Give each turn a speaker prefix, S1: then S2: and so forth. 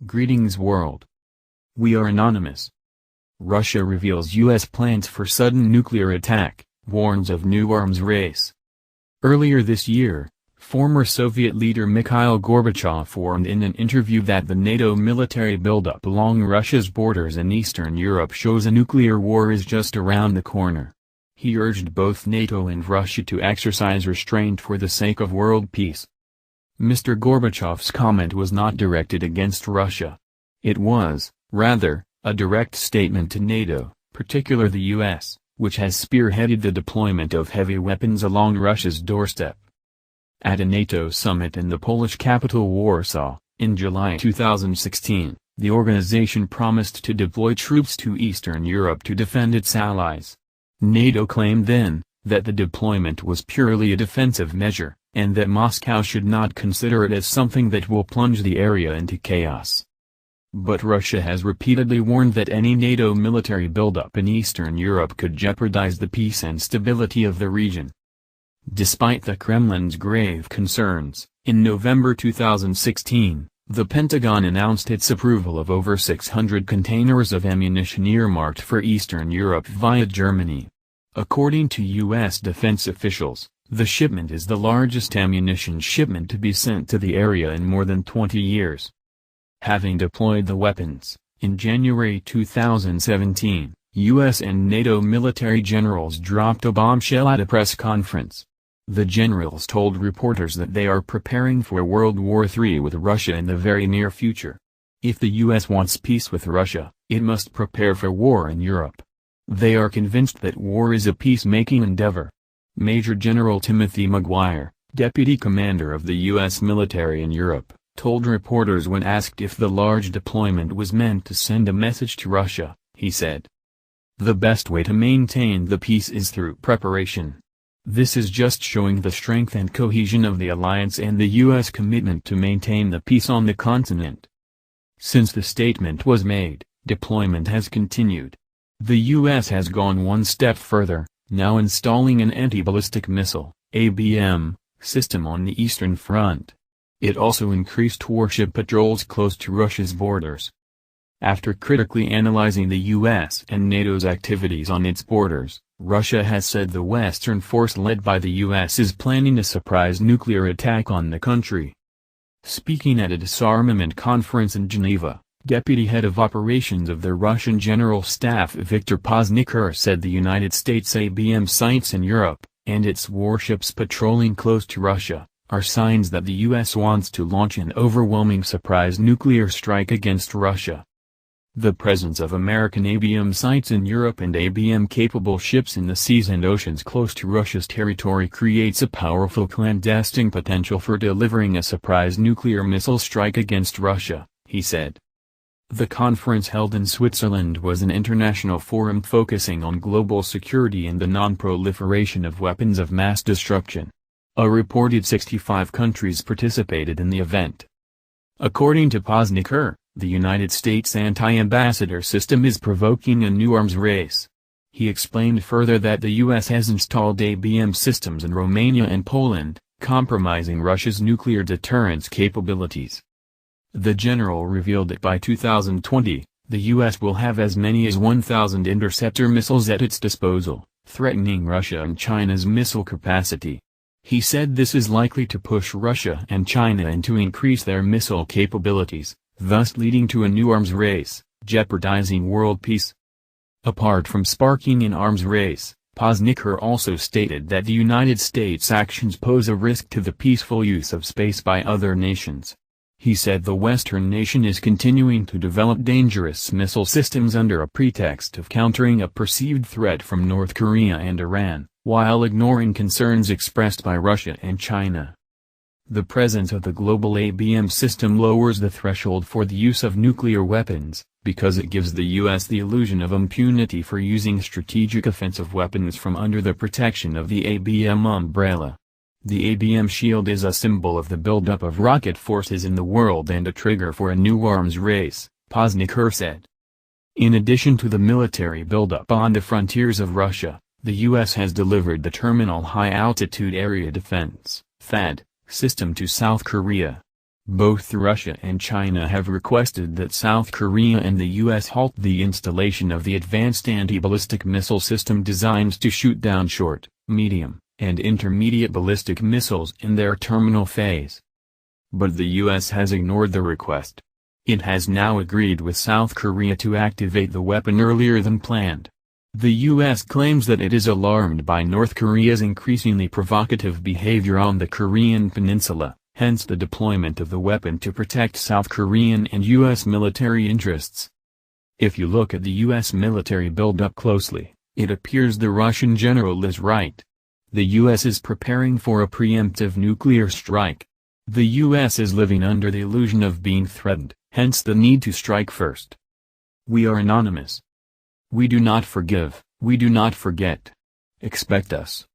S1: Greetings world. We are anonymous. Russia reveals U.S. plans for sudden nuclear attack, warns of new arms race. Earlier this year, former Soviet leader Mikhail Gorbachev warned in an interview that the NATO military buildup along Russia's borders in Eastern Europe shows a nuclear war is just around the corner. He urged both NATO and Russia to exercise restraint for the sake of world peace. Mr. Gorbachev's comment was not directed against Russia. It was, rather, a direct statement to NATO, particularly the US, which has spearheaded the deployment of heavy weapons along Russia's doorstep. At a NATO summit in the Polish capital Warsaw, in July 2016, the organization promised to deploy troops to Eastern Europe to defend its allies. NATO claimed then, that the deployment was purely a defensive measure, and that Moscow should not consider it as something that will plunge the area into chaos. But Russia has repeatedly warned that any NATO military buildup in Eastern Europe could jeopardize the peace and stability of the region. Despite the Kremlin's grave concerns, in November 2016, the Pentagon announced its approval of over 600 containers of ammunition earmarked for Eastern Europe via Germany. According to U.S. defense officials, the shipment is the largest ammunition shipment to be sent to the area in more than 20 years. Having deployed the weapons, in January 2017, U.S. and NATO military generals dropped a bombshell at a press conference. The generals told reporters that they are preparing for World War III with Russia in the very near future. If the U.S. wants peace with Russia, it must prepare for war in Europe. They are convinced that war is a peacemaking endeavor. Major General Timothy McGuire, deputy commander of the U.S. military in Europe, told reporters when asked if the large deployment was meant to send a message to Russia, he said, "The best way to maintain the peace is through preparation. This is just showing the strength and cohesion of the alliance and the U.S. commitment to maintain the peace on the continent." Since the statement was made, deployment has continued. The U.S. has gone one step further, now installing an anti-ballistic missile (ABM) system on the Eastern Front. It also increased warship patrols close to Russia's borders. After critically analyzing the U.S. and NATO's activities on its borders, Russia has said the Western force led by the U.S. is planning a surprise nuclear attack on the country. Speaking at a disarmament conference in Geneva, Deputy Head of Operations of the Russian General Staff Viktor Pozniker said the United States ABM sites in Europe, and its warships patrolling close to Russia, are signs that the U.S. wants to launch an overwhelming surprise nuclear strike against Russia. The presence of American ABM sites in Europe and ABM-capable ships in the seas and oceans close to Russia's territory creates a powerful clandestine potential for delivering a surprise nuclear missile strike against Russia, he said. The conference held in Switzerland was an international forum focusing on global security and the non-proliferation of weapons of mass destruction. A reported 65 countries participated in the event. According to Pozniker, the United States anti-ambassador system is provoking a new arms race. He explained further that the U.S. has installed ABM systems in Romania and Poland, compromising Russia's nuclear deterrence capabilities. The general revealed that by 2020, the U.S. will have as many as 1,000 interceptor missiles at its disposal, threatening Russia and China's missile capacity. He said this is likely to push Russia and China into increase their missile capabilities, thus leading to a new arms race, jeopardizing world peace. Apart from sparking an arms race, Pozniker also stated that the United States' actions pose a risk to the peaceful use of space by other nations. He said the Western nation is continuing to develop dangerous missile systems under a pretext of countering a perceived threat from North Korea and Iran, while ignoring concerns expressed by Russia and China. The presence of the global ABM system lowers the threshold for the use of nuclear weapons, because it gives the U.S. the illusion of impunity for using strategic offensive weapons from under the protection of the ABM umbrella. The ABM shield is a symbol of the buildup of rocket forces in the world and a trigger for a new arms race, Pozniker said. In addition to the military buildup on the frontiers of Russia, the U.S. has delivered the Terminal High Altitude Area Defense (THAAD) system to South Korea. Both Russia and China have requested that South Korea and the U.S. halt the installation of the advanced anti-ballistic missile system designed to shoot down short, medium, and intermediate ballistic missiles in their terminal phase. But the U.S. has ignored the request. It has now agreed with South Korea to activate the weapon earlier than planned. The U.S. claims that it is alarmed by North Korea's increasingly provocative behavior on the Korean peninsula, hence the deployment of the weapon to protect South Korean and U.S. military interests. If you look at the U.S. military buildup closely, it appears the Russian general is right. The U.S. is preparing for a preemptive nuclear strike. The U.S. is living under the illusion of being threatened, hence the need to strike first. We are anonymous. We do not forgive, we do not forget. Expect us.